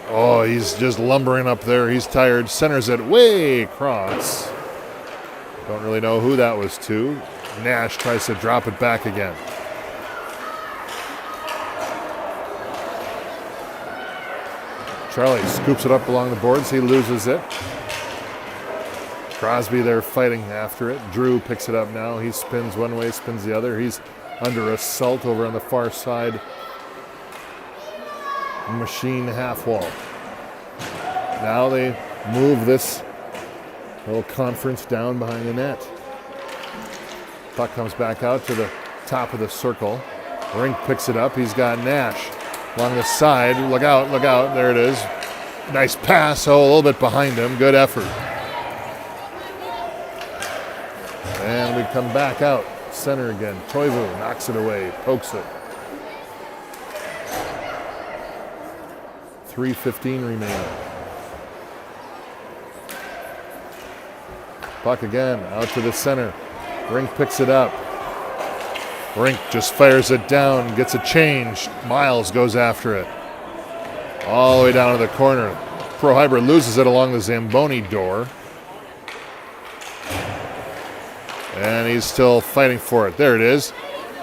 Speaker 1: Oh, he's just lumbering up there. He's tired. Centers it way across. Don't really know who that was to. Nash tries to drop it back again. Charlie scoops it up along the boards. He loses it. Crosby there fighting after it. Drew picks it up now. He spins one way, spins the other. He's under assault over on the far side. Machine half wall. Now they move this little conference down behind the net. Puck comes back out to the top of the circle. Rink picks it up. He's got Nash along the side. Look out, look out. There it is. Nice pass. Oh, a little bit behind him. Good effort. And we come back out. Center again. Toivu knocks it away. Pokes it. 3:15 remaining. Puck again, out to the center. Rink picks it up. Rink just fires it down, gets a change. Miles goes after it. All the way down to the corner. Pro Hybrid loses it along the Zamboni door. And he's still fighting for it. There it is.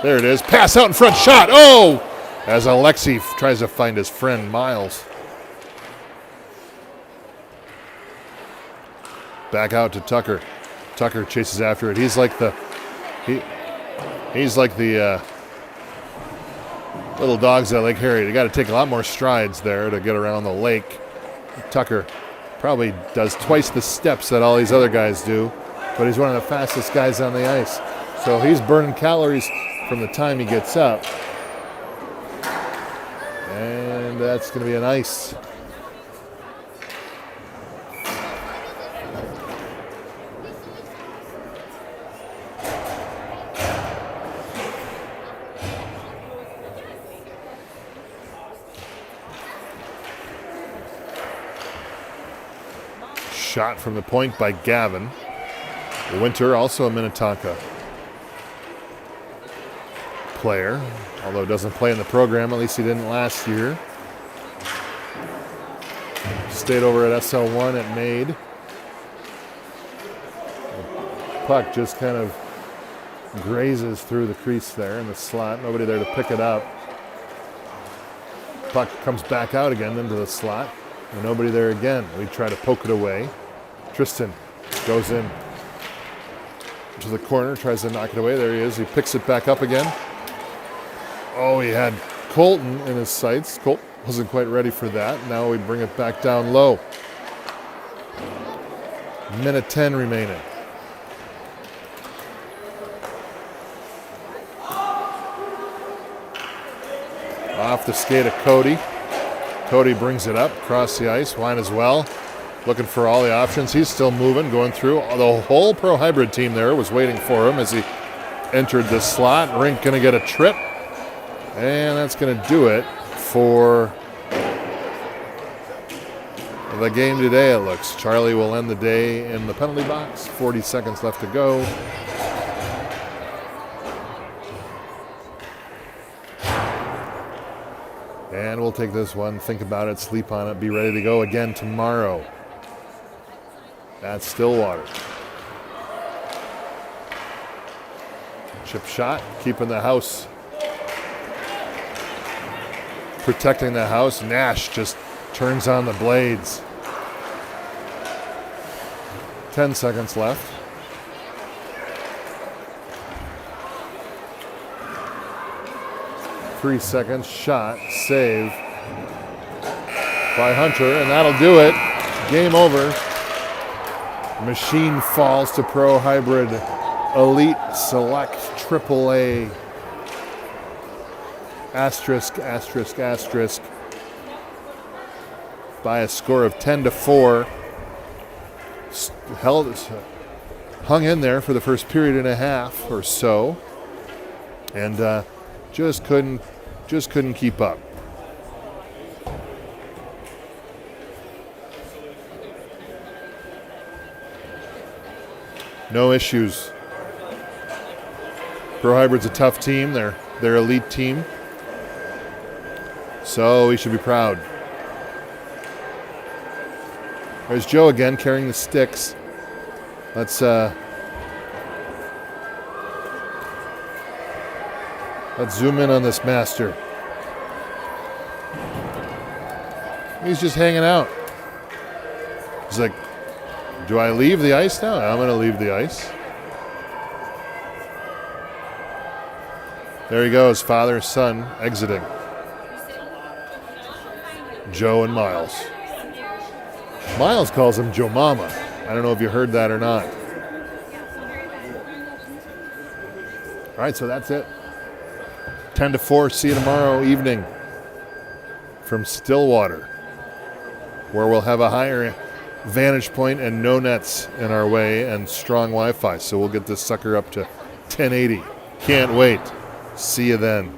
Speaker 1: There it is. Pass out in front, shot. Oh! As Alexei tries to find his friend, Miles. Back out to Tucker. Tucker chases after it. He's like the little dogs at Lake Harriet. You got to take a lot more strides there to get around the lake. Tucker probably does twice the steps that all these other guys do, but he's one of the fastest guys on the ice. So he's burning calories from the time he gets up. And that's going to be an ice. Shot from the point by Gavin. Winter, also a Minnetonka player, although doesn't play in the program. At least he didn't last year. Stayed over at SL1 at Made. Puck just kind of grazes through the crease there in the slot. Nobody there to pick it up. Puck comes back out again into the slot. And nobody there again. We try to poke it away. Tristan goes in to the corner, tries to knock it away. There he is. He picks it back up again. Oh, he had Colton in his sights. Colton wasn't quite ready for that. Now we bring it back down low. Minute 10 remaining. Off the skate of Cody. Cody brings it up, across the ice. Wine as well. Looking for all the options. He's still moving, going through. The whole Pro Hybrid team there was waiting for him as he entered the slot. Rink going to get a trip. And that's going to do it for the game today, it looks. Charlie will end the day in the penalty box. 40 seconds left to go. And we'll take this one, think about it, sleep on it, be ready to go again tomorrow. That's Stillwater. Chip shot, keeping the house, protecting the house. Nash just turns on the blades. 10 seconds left. Three seconds, shot, save by Hunter, and that'll do it. Game over. Machine falls to Pro Hybrid Elite Select AAA. Asterisk, asterisk, asterisk. By a score of 10-4. Hung in there for the first period and a half or so. And just couldn't keep up. No issues. Pro Hybrid's a tough team. They're elite team. So we should be proud. There's Joe again carrying the sticks. Let's zoom in on this master. He's just hanging out. He's like, do I leave the ice now? I'm going to leave the ice. There he goes, father and son exiting. Joe and Miles. Miles calls him Joe Mama. I don't know if you heard that or not. All right, so that's it. 10-4. See you tomorrow evening from Stillwater, where we'll have a higher vantage point and no nets in our way and strong Wi-Fi. So we'll get this sucker up to 1080. Can't wait. See you then.